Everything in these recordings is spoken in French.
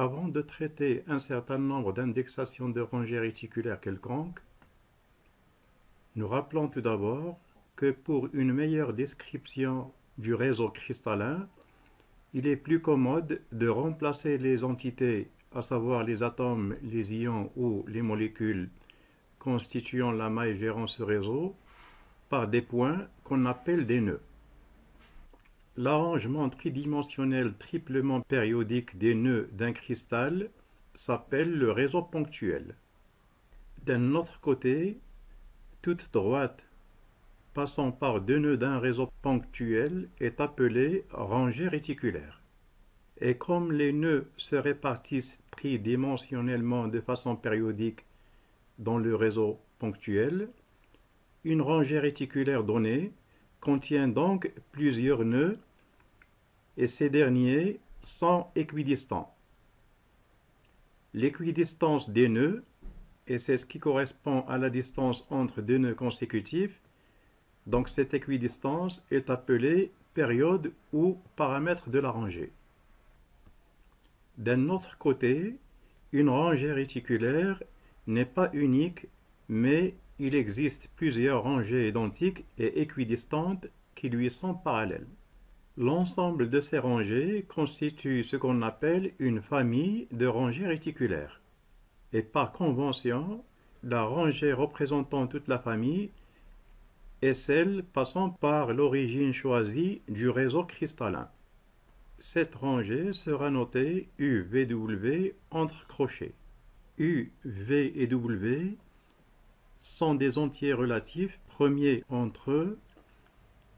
Avant de traiter un certain nombre d'indexations de rangées réticulaires quelconques, nous rappelons tout d'abord que pour une meilleure description du réseau cristallin, il est plus commode de remplacer les entités, à savoir les atomes, les ions ou les molécules constituant la maille gérant ce réseau, par des points qu'on appelle des nœuds. L'arrangement tridimensionnel triplement périodique des nœuds d'un cristal s'appelle le réseau ponctuel. D'un autre côté, toute droite passant par deux nœuds d'un réseau ponctuel est appelée rangée réticulaire. Et comme les nœuds se répartissent tridimensionnellement de façon périodique dans le réseau ponctuel, une rangée réticulaire donnée contient donc plusieurs nœuds et ces derniers sont équidistants. L'équidistance des nœuds, et c'est ce qui correspond à la distance entre deux nœuds consécutifs, donc cette équidistance est appelée période ou paramètre de la rangée. D'un autre côté, une rangée réticulaire n'est pas unique, mais il existe plusieurs rangées identiques et équidistantes qui lui sont parallèles. L'ensemble de ces rangées constitue ce qu'on appelle une famille de rangées réticulaires. Et par convention, la rangée représentant toute la famille est celle passant par l'origine choisie du réseau cristallin. Cette rangée sera notée UVW entre crochets. U, V et W sont des entiers relatifs premiers entre eux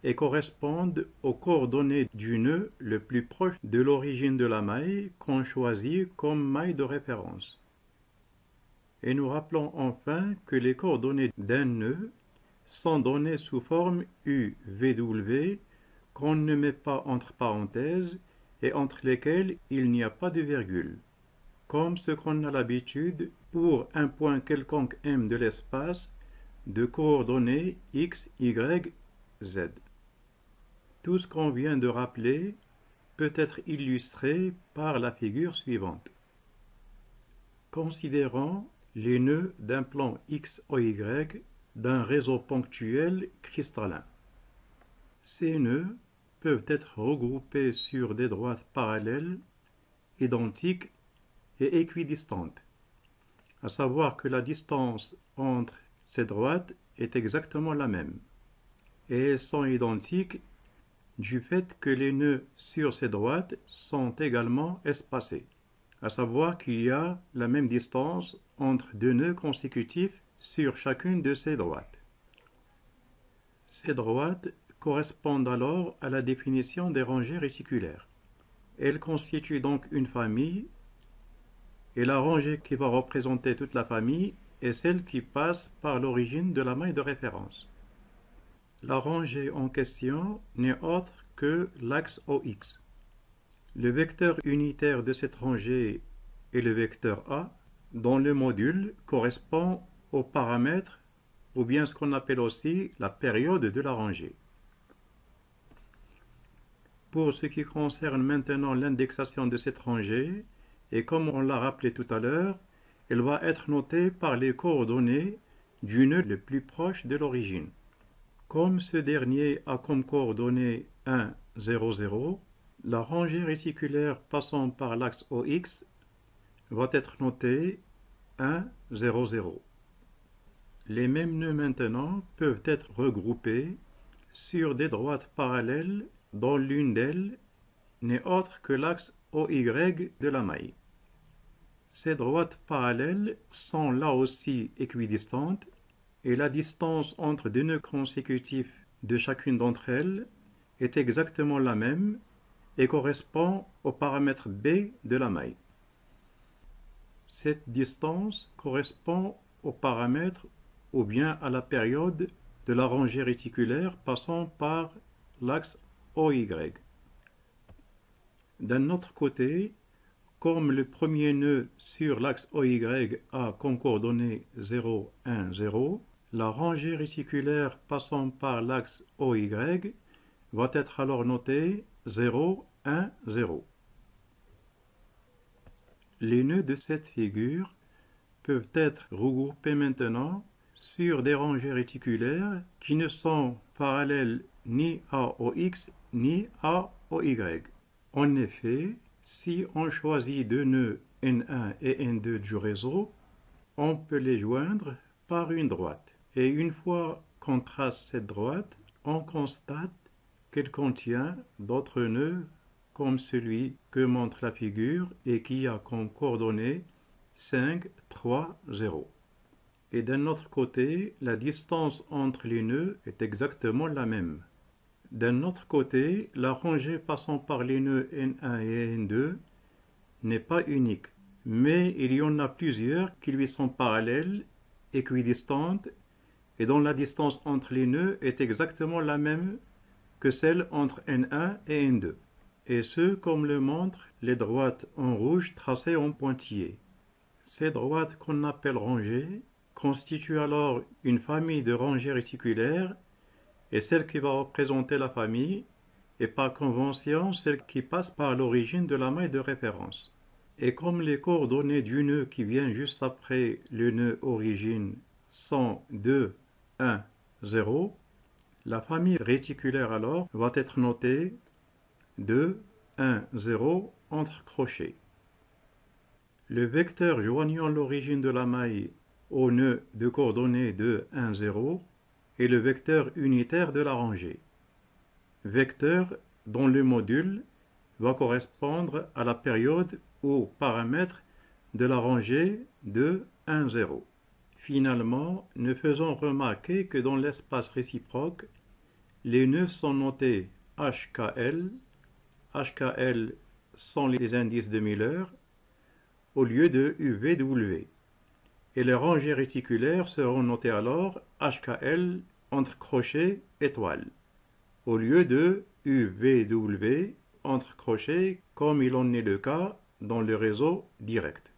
et correspondent aux coordonnées du nœud le plus proche de l'origine de la maille qu'on choisit comme maille de référence. Et nous rappelons enfin que les coordonnées d'un nœud sont données sous forme UVW qu'on ne met pas entre parenthèses et entre lesquelles il n'y a pas de virgule, comme ce qu'on a l'habitude pour un point quelconque M de l'espace de coordonnées X, Y, Z. Tout ce qu'on vient de rappeler peut être illustré par la figure suivante. Considérons les nœuds d'un plan XOY d'un réseau ponctuel cristallin. Ces nœuds peuvent être regroupés sur des droites parallèles, identiques et équidistantes, à savoir que la distance entre ces droites est exactement la même, et elles sont identiques du fait que les nœuds sur ces droites sont également espacés, à savoir qu'il y a la même distance entre deux nœuds consécutifs sur chacune de ces droites. Ces droites correspondent alors à la définition des rangées réticulaires. Elles constituent donc une famille, et la rangée qui va représenter toute la famille est celle qui passe par l'origine de la maille de référence. La rangée en question n'est autre que l'axe OX. Le vecteur unitaire de cette rangée est le vecteur A, dont le module correspond au paramètre ou bien ce qu'on appelle aussi la période de la rangée. Pour ce qui concerne maintenant l'indexation de cette rangée, et comme on l'a rappelé tout à l'heure, elle va être notée par les coordonnées du nœud le plus proche de l'origine. Comme ce dernier a comme coordonnées 1, 0, 0, la rangée réticulaire passant par l'axe OX va être notée 1, 0, 0. Les mêmes nœuds maintenant peuvent être regroupés sur des droites parallèles dont l'une d'elles n'est autre que l'axe OY de la maille. Ces droites parallèles sont là aussi équidistantes et la distance entre deux nœuds consécutifs de chacune d'entre elles est exactement la même et correspond au paramètre B de la maille. Cette distance correspond au paramètre ou bien à la période de la rangée réticulaire passant par l'axe OY. D'un autre côté, comme le premier nœud sur l'axe OY a comme coordonnées 0, 1, 0, la rangée réticulaire passant par l'axe OY va être alors notée 0, 1, 0. Les nœuds de cette figure peuvent être regroupés maintenant sur des rangées réticulaires qui ne sont parallèles ni à OX ni à OY. En effet, si on choisit deux nœuds N1 et N2 du réseau, on peut les joindre par une droite. Et une fois qu'on trace cette droite, on constate qu'elle contient d'autres nœuds comme celui que montre la figure et qui a comme coordonnées 5, 3, 0. Et d'un autre côté, la distance entre les nœuds est exactement la même. D'un autre côté, la rangée passant par les nœuds N1 et N2 n'est pas unique, mais il y en a plusieurs qui lui sont parallèles, équidistantes, et dont la distance entre les nœuds est exactement la même que celle entre N1 et N2. Et ce, comme le montrent les droites en rouge tracées en pointillés. Ces droites qu'on appelle rangées constituent alors une famille de rangées réticulaires, et celle qui va représenter la famille est par convention celle qui passe par l'origine de la maille de référence. Et comme les coordonnées du nœud qui vient juste après le nœud origine sont 2, 1, 0, la famille réticulaire alors va être notée 2, 1, 0 entre crochets. Le vecteur joignant l'origine de la maille au nœud de coordonnées 2, 1, 0 est le vecteur unitaire de la rangée. Vecteur dont le module va correspondre à la période ou paramètre de la rangée 2, 1, 0. Finalement, nous faisons remarquer que dans l'espace réciproque, les nœuds sont notés HKL. HKL sont les indices de Miller au lieu de UVW. Et les rangées réticulaires seront notées alors HKL entre crochets étoiles au lieu de UVW entre crochets comme il en est le cas dans le réseau direct.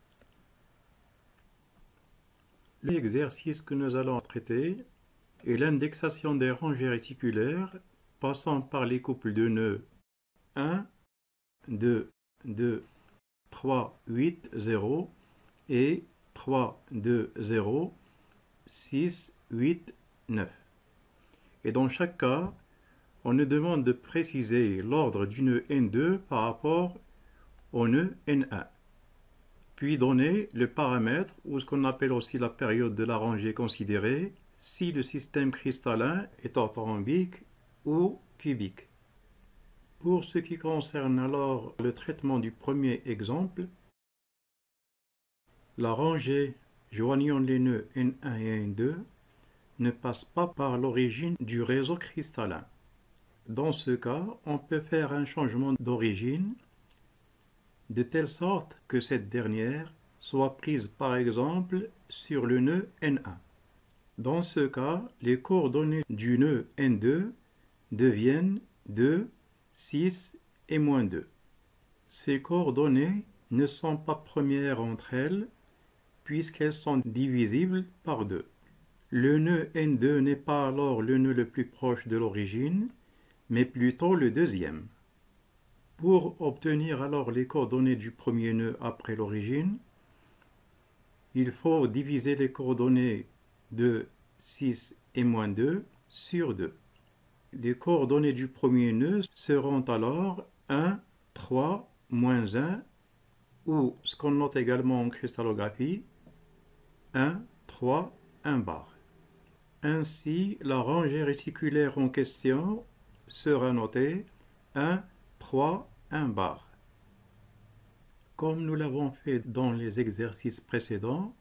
L'exercice que nous allons traiter est l'indexation des rangées réticulaires passant par les couples de nœuds 1, 2, 2, 3, 8, 0 et 3, 2, 0, 6, 8, 9. Et dans chaque cas, on nous demande de préciser l'ordre du nœud N2 par rapport au nœud N1, puis donner le paramètre ou ce qu'on appelle aussi la période de la rangée considérée si le système cristallin est orthorhombique ou cubique. Pour ce qui concerne alors le traitement du premier exemple, la rangée joignant les nœuds N1 et N2 ne passe pas par l'origine du réseau cristallin. Dans ce cas, on peut faire un changement d'origine de telle sorte que cette dernière soit prise par exemple sur le nœud N1. Dans ce cas, les coordonnées du nœud N2 deviennent 2, 6 et moins 2. Ces coordonnées ne sont pas premières entre elles puisqu'elles sont divisibles par 2. Le nœud N2 n'est pas alors le nœud le plus proche de l'origine, mais plutôt le deuxième. Pour obtenir alors les coordonnées du premier nœud après l'origine, il faut diviser les coordonnées de 6 et moins 2 sur 2. Les coordonnées du premier nœud seront alors 1, 3, moins 1, ou ce qu'on note également en cristallographie, 1, 3, 1 bar. Ainsi, la rangée réticulaire en question sera notée 1, 3, 1 bar. Comme nous l'avons fait dans les exercices précédents,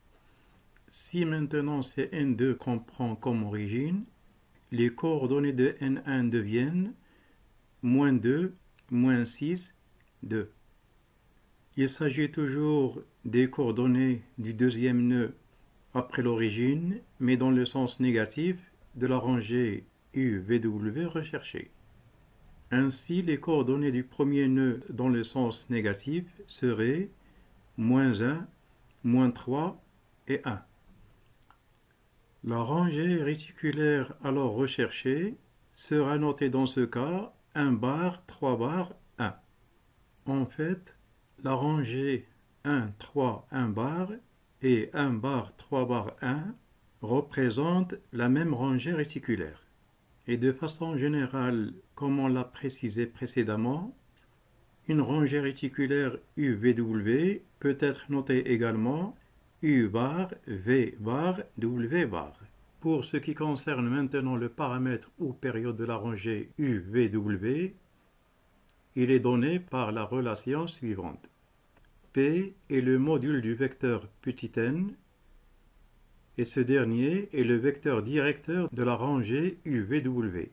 si maintenant c'est N2 qu'on prend comme origine, les coordonnées de N1 deviennent moins 2, moins 6, 2. Il s'agit toujours des coordonnées du deuxième nœud après l'origine, mais dans le sens négatif de la rangée UVW recherchée. Ainsi, les coordonnées du premier nœud dans le sens négatif seraient moins 1, moins 3 et 1. La rangée réticulaire alors recherchée sera notée dans ce cas 1 bar, 3 bar, 1. En fait, la rangée 1, 3, 1 bar et 1 bar, 3 bar 1 représentent la même rangée réticulaire. Et de façon générale, comme on l'a précisé précédemment, une rangée réticulaire UVW peut être notée également U bar, V bar, W bar. Pour ce qui concerne maintenant le paramètre ou période de la rangée UVW, il est donné par la relation suivante. P est le module du vecteur petit n et ce dernier est le vecteur directeur de la rangée UVW,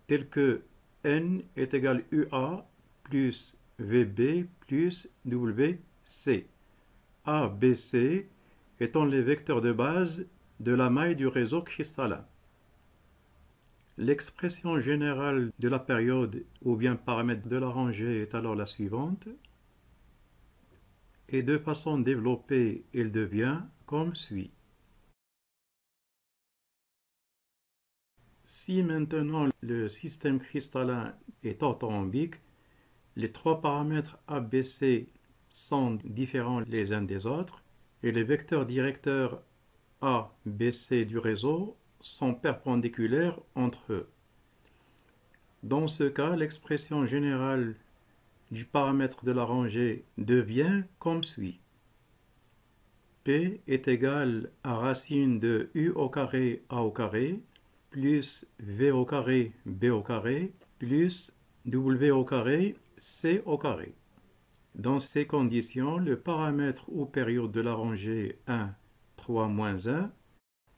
tel que n est égal UA plus VB plus WC, A, B, C étant les vecteurs de base de la maille du réseau cristallin. L'expression générale de la période ou bien paramètre de la rangée est alors la suivante, et de façon développée, il devient comme suit. Si maintenant le système cristallin est orthorhombique, les trois paramètres ABC sont différents les uns des autres et les vecteurs directeurs A, B, C du réseau sont perpendiculaires entre eux. Dans ce cas, l'expression générale du paramètre de la rangée devient comme suit. P est égal à racine de U au carré A au carré plus V au carré B au carré plus W au carré C au carré. Dans ces conditions, le paramètre ou période de la rangée 1, 3, moins 1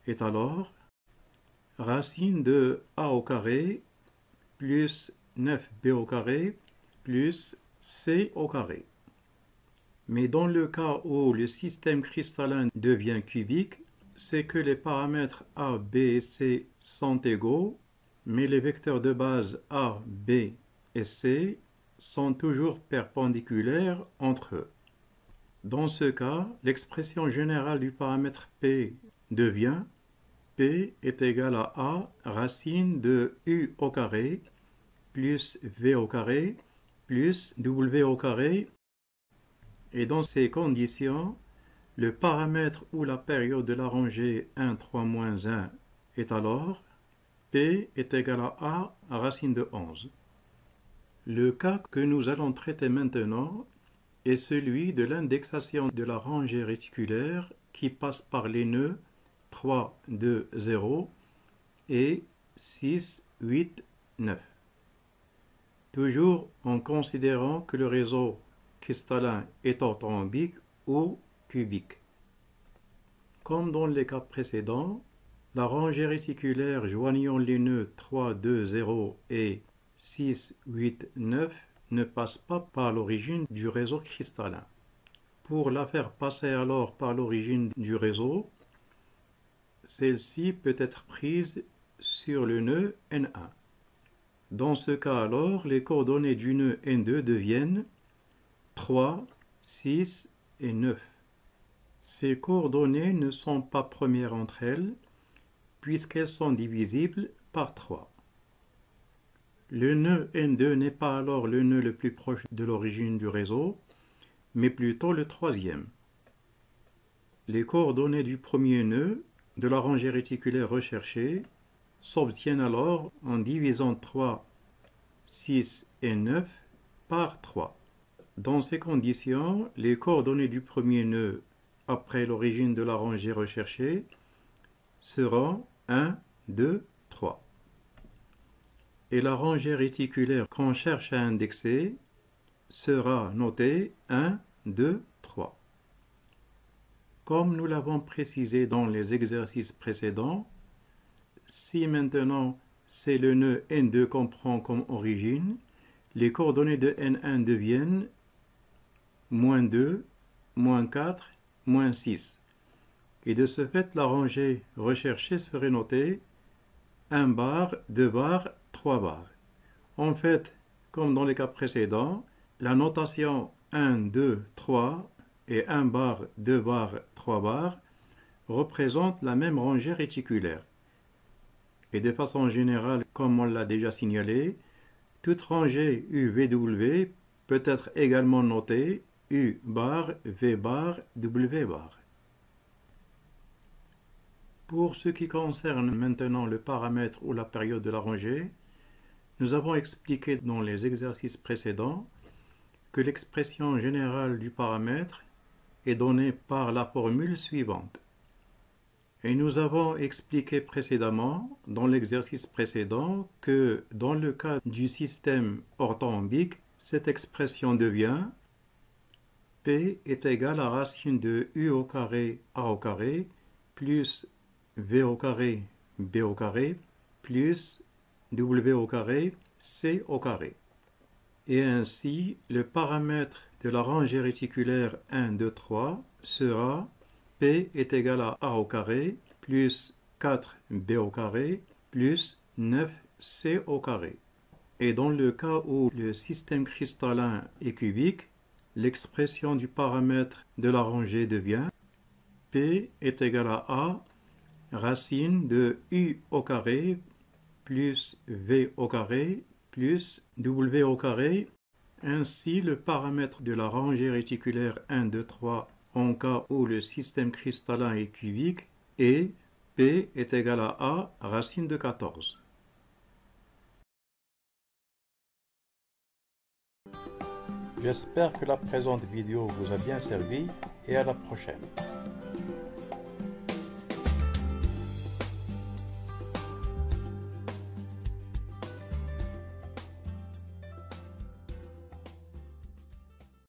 est alors racine de A au carré plus 9B au carré plus C au carré. Mais dans le cas où le système cristallin devient cubique, c'est que les paramètres A, B et C sont égaux, mais les vecteurs de base A, B et C sont toujours perpendiculaires entre eux. Dans ce cas, l'expression générale du paramètre P devient P est égal à A racine de U au carré plus V au carré plus W au carré. Et dans ces conditions, le paramètre ou la période de la rangée 1, 3, moins 1 est alors P est égal à A racine de 11. Le cas que nous allons traiter maintenant est celui de l'indexation de la rangée réticulaire qui passe par les nœuds 3, 2, 0 et 6, 8, 9. Toujours en considérant que le réseau cristallin est orthorhombique ou cubique. Comme dans les cas précédents, la rangée réticulaire joignant les nœuds 3, 2, 0 et 6, 8, 9 ne passe pas par l'origine du réseau cristallin. Pour la faire passer alors par l'origine du réseau, celle-ci peut être prise sur le nœud N1. Dans ce cas alors, les coordonnées du nœud N2 deviennent 3, 6 et 9. Ces coordonnées ne sont pas premières entre elles, puisqu'elles sont divisibles par 3. Le nœud N2 n'est pas alors le nœud le plus proche de l'origine du réseau, mais plutôt le troisième. Les coordonnées du premier nœud de la rangée réticulaire recherchée s'obtiennent alors en divisant 3, 6 et 9 par 3. Dans ces conditions, les coordonnées du premier nœud après l'origine de la rangée recherchée seront 1, 2, 3. Et la rangée réticulaire qu'on cherche à indexer sera notée 1, 2, 3. Comme nous l'avons précisé dans les exercices précédents, si maintenant c'est le nœud N2 qu'on prend comme origine, les coordonnées de N1 deviennent moins 2, moins 4, moins 6. Et de ce fait, la rangée recherchée serait notée 1 bar, 2 bar, 3 bar. En fait, comme dans les cas précédents, la notation 1, 2, 3 et 1 bar, 2 bar, 3 bar représentent la même rangée réticulaire. Et de façon générale, comme on l'a déjà signalé, toute rangée UVW peut être également notée U bar, V bar, W bar. Pour ce qui concerne maintenant le paramètre ou la période de la rangée, nous avons expliqué dans les exercices précédents que l'expression générale du paramètre est donnée par la formule suivante. Et nous avons expliqué précédemment, dans l'exercice précédent, que dans le cas du système orthorhombique, cette expression devient P est égal à racine de U au carré A au carré plus V au carré B au carré plus W au carré C au carré. Et ainsi, le paramètre de la rangée réticulaire 1, 2, 3 sera P est égal à A au carré plus 4B au carré plus 9C au carré. Et dans le cas où le système cristallin est cubique, l'expression du paramètre de la rangée devient P est égal à A racine de U au carré plus V au carré plus W au carré. Ainsi, le paramètre de la rangée réticulaire 1, 2, 3 en cas où le système cristallin est cubique est P est égal à A racine de 14. J'espère que la présente vidéo vous a bien servi et à la prochaine.